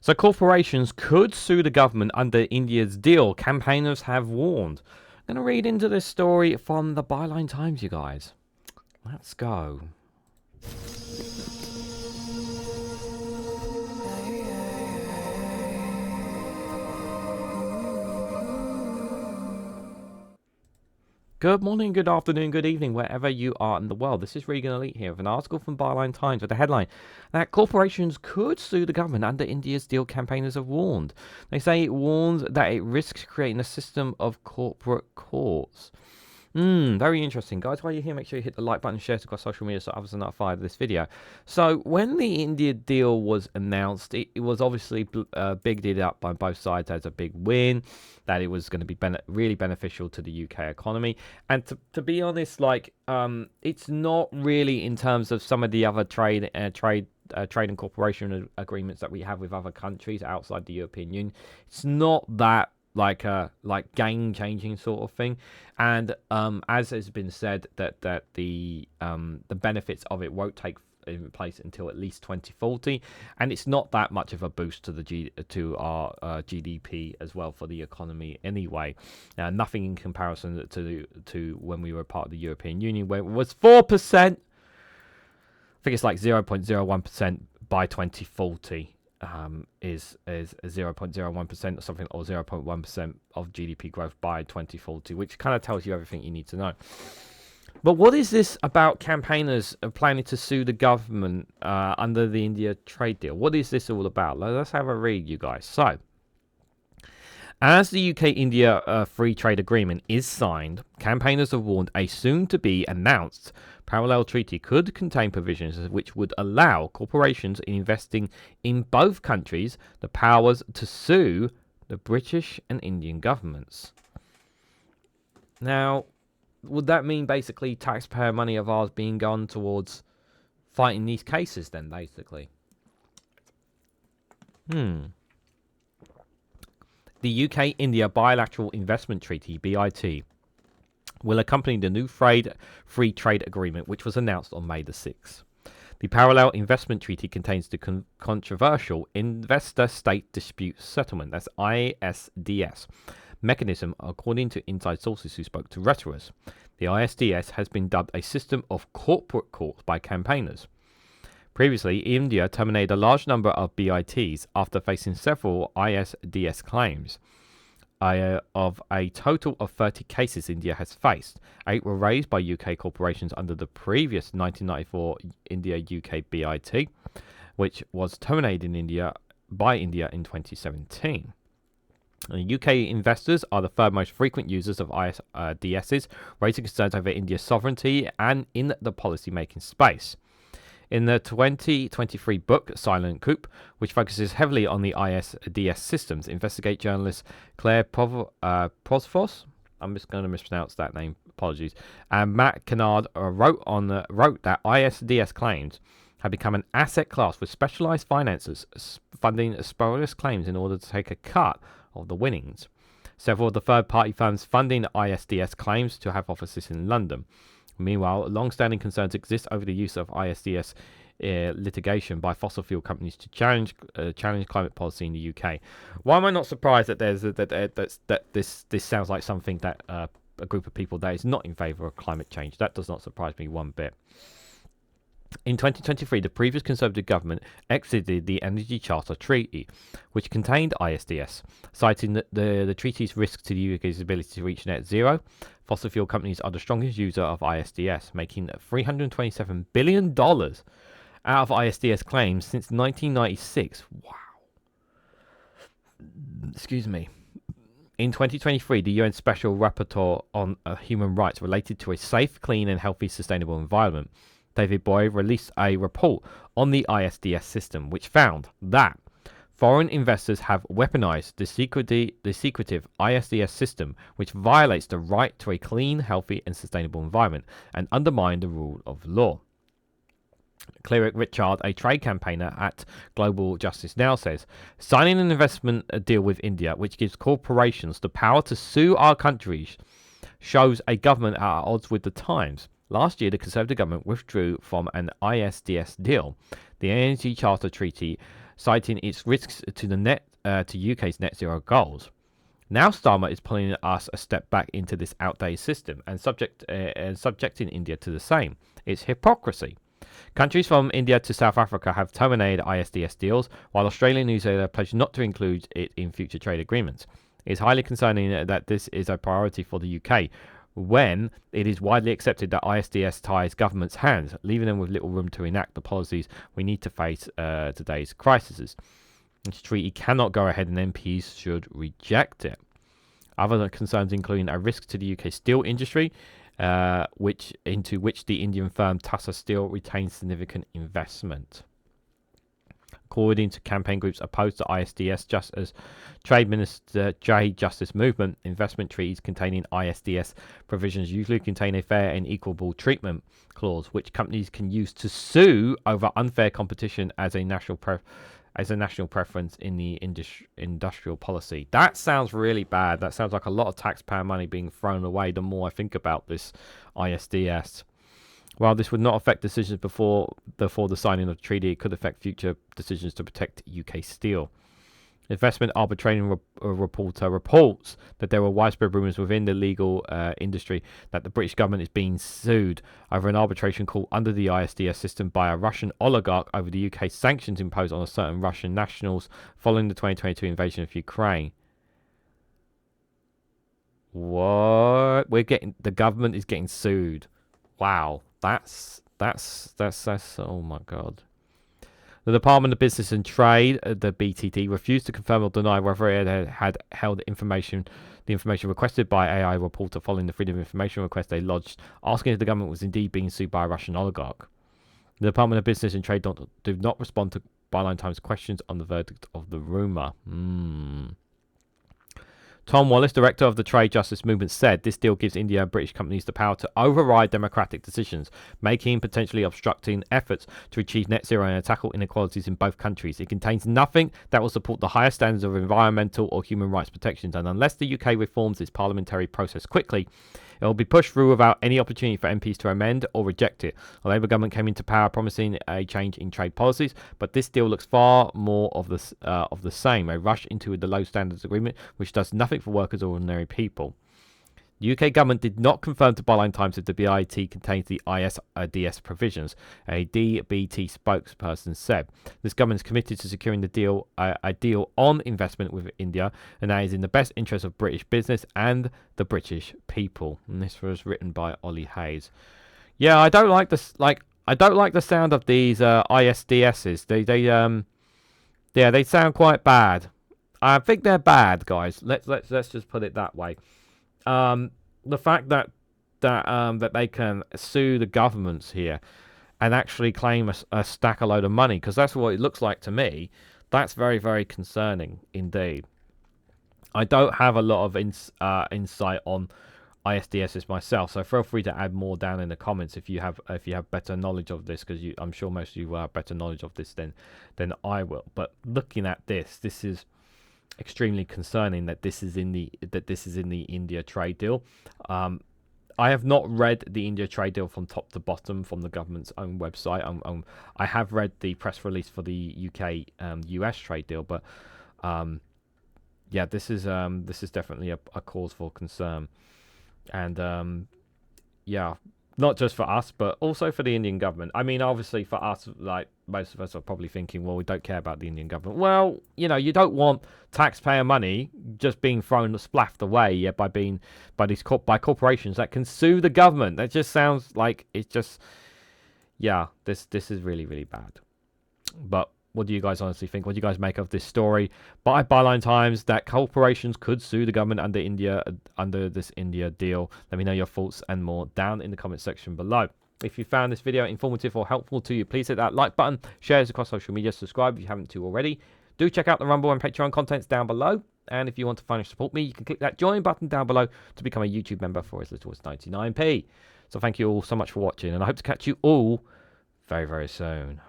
So corporations could sue the government under India's deal, campaigners have warned. I'm going to read into this story from the Byline Times, you guys. Let's go. Good morning, good afternoon, good evening, wherever you are in the world. This is Reganelite here with an article from Byline Times with the headline that corporations could sue the government under India's deal, campaigners have warned. They say it warns that it risks creating a system of corporate courts. Very interesting. Guys, while you're here, make sure you hit the like button and share it across social media so others are notified of this video. So, when the India deal was announced, it was obviously big deal up by both sides as a big win, that it was going to be really beneficial to the UK economy. And to be honest, like, it's not really in terms of some of the other trade and cooperation agreements that we have with other countries outside the European Union. It's not that like game changing sort of thing, and as has been said, that the benefits of it won't take in place until at least 2040, and it's not that much of a boost to our GDP as well for the economy anyway. Nothing in comparison to when we were part of the European Union, where it was 4%. I think it's like 0.01% by 2040. Is 0.01% or something, or 0.1% of GDP growth by 2040, which kind of tells you everything you need to know. But what is this about campaigners planning to sue the government under the India trade deal? What is this all about? Let's have a read, you guys. So, as the UK-India free trade agreement is signed, campaigners have warned a soon-to-be-announced parallel treaty could contain provisions which would allow corporations investing in both countries the powers to sue the British and Indian governments. Now, would that mean basically taxpayer money of ours being gone towards fighting these cases then, basically? The UK-India Bilateral Investment Treaty, BIT, will accompany the new free trade agreement, which was announced on May the 6th. The Parallel Investment Treaty contains the controversial Investor-State Dispute Settlement, that's ISDS, mechanism, according to inside sources who spoke to Reuters. The ISDS has been dubbed a system of corporate courts by campaigners. Previously, India terminated a large number of BITs after facing several ISDS claims. Of a total of 30 cases India has faced, 8 were raised by UK corporations under the previous 1994 India-UK BIT, which was terminated by India in 2017. UK investors are the third most frequent users of ISDSs, raising concerns over India's sovereignty and in the policy-making space. In the 2023 book Silent Coup, which focuses heavily on the ISDS systems, investigate journalist Claire Prosfos, I'm just going to mispronounce that name, apologies, and Matt Kennard wrote that ISDS claims have become an asset class with specialized financiers funding spurious claims in order to take a cut of the winnings. Several of the third-party firms funding ISDS claims to have offices in London. Meanwhile, long-standing concerns exist over the use of ISDS litigation by fossil fuel companies to challenge climate policy in the UK. Why am I not surprised that this sounds like something that a group of people that is not in favour of climate change? That does not surprise me one bit. In 2023, the previous Conservative government exited the Energy Charter Treaty, which contained ISDS, citing the treaty's risk to the UK's ability to reach net zero. Fossil fuel companies are the strongest user of ISDS, making $327 billion out of ISDS claims since 1996. Wow. Excuse me. In 2023, the UN Special Rapporteur on Human Rights related to a safe, clean and healthy sustainable environment, David Boy, released a report on the ISDS system, which found that foreign investors have weaponized the secretive ISDS system, which violates the right to a clean, healthy and sustainable environment and undermined the rule of law. Cleric Richard, a trade campaigner at Global Justice Now, says, signing an investment deal with India, which gives corporations the power to sue our countries, shows a government at odds with the times. Last year, the Conservative government withdrew from an ISDS deal. The Energy Charter Treaty citing its risks to to UK's net zero goals. Now Starmer is pulling us a step back into this outdated system and subjecting India to the same. It's hypocrisy. Countries from India to South Africa have terminated ISDS deals, while Australia and New Zealand have pledged not to include it in future trade agreements. It is highly concerning that this is a priority for the UK, when it is widely accepted that ISDS ties governments' hands, leaving them with little room to enact the policies we need to face today's crises. This treaty cannot go ahead and MPs should reject it. Other concerns including a risk to the UK steel industry, into which the Indian firm Tata Steel retains significant investment. According to campaign groups opposed to ISDS, just as Trade Minister Justice Movement, investment treaties containing ISDS provisions usually contain a fair and equitable treatment clause, which companies can use to sue over unfair competition as a national preference in the industrial policy. That sounds really bad. That sounds like a lot of taxpayer money being thrown away the more I think about this ISDS. While this would not affect decisions before the signing of the treaty, it could affect future decisions to protect UK steel. Investment arbitration reporter reports that there were widespread rumours within the legal industry that the British government is being sued over an arbitration call under the ISDS system by a Russian oligarch over the UK sanctions imposed on certain Russian nationals following the 2022 invasion of Ukraine. What? The government is getting sued. Wow. That's oh my god. The Department of Business and Trade, the BTD, refused to confirm or deny whether it had held the information requested by AI reporter following the Freedom of Information request they lodged, asking if the government was indeed being sued by a Russian oligarch. The Department of Business and Trade do not respond to Byline Times questions on the verdict of the rumour. Tom Wallace, director of the Trade Justice Movement, said this deal gives India and British companies the power to override democratic decisions, making and potentially obstructing efforts to achieve net zero and tackle inequalities in both countries. It contains nothing that will support the highest standards of environmental or human rights protections, and unless the UK reforms its parliamentary process quickly, it will be pushed through without any opportunity for MPs to amend or reject it. The Labour government came into power promising a change in trade policies, but this deal looks far more of the same, a rush into the low standards agreement which does nothing for workers or ordinary people. The UK government did not confirm to Byline Times if the BIT contains the ISDS provisions. A DBT spokesperson said this government is committed to securing the deal, a deal on investment with India, and that is in the best interest of British business and the British people. And this was written by Ollie Hayes. Yeah, I don't like this. I don't like the sound of these ISDSs. They sound quite bad. I think they're bad, guys. Let's just put it that way. The fact that they can sue the governments here and actually claim a stack a load of money, because that's what it looks like to me, that's very, very concerning indeed. I don't have a lot of insight on ISDSs myself, so feel free to add more down in the comments if you have better knowledge of this, because I'm sure most of you will have better knowledge of this than I will. But looking at this is extremely concerning that this is in the India trade deal. I have not read the India trade deal from top to bottom from the government's own website. I have read the press release for the UK US trade deal, but yeah, this is definitely a cause for concern, and yeah, not just for us, but also for the Indian government. I mean, obviously for us, like most of us are probably thinking, well, we don't care about the Indian government. Well, you know, you don't want taxpayer money just being thrown splaffed away by corporations that can sue the government. That just sounds like it's just, yeah, this is really, really bad. But what do you guys honestly think? What do you guys make of this story by Byline Times that corporations could sue the government under this India deal? Let me know your thoughts and more down in the comment section below. If you found this video informative or helpful to you, please hit that like button, share it across social media, subscribe if you haven't already. Do check out the Rumble and Patreon contents down below. And if you want to financially support me, you can click that join button down below to become a YouTube member for as little as 99p. So thank you all so much for watching, and I hope to catch you all very, very soon.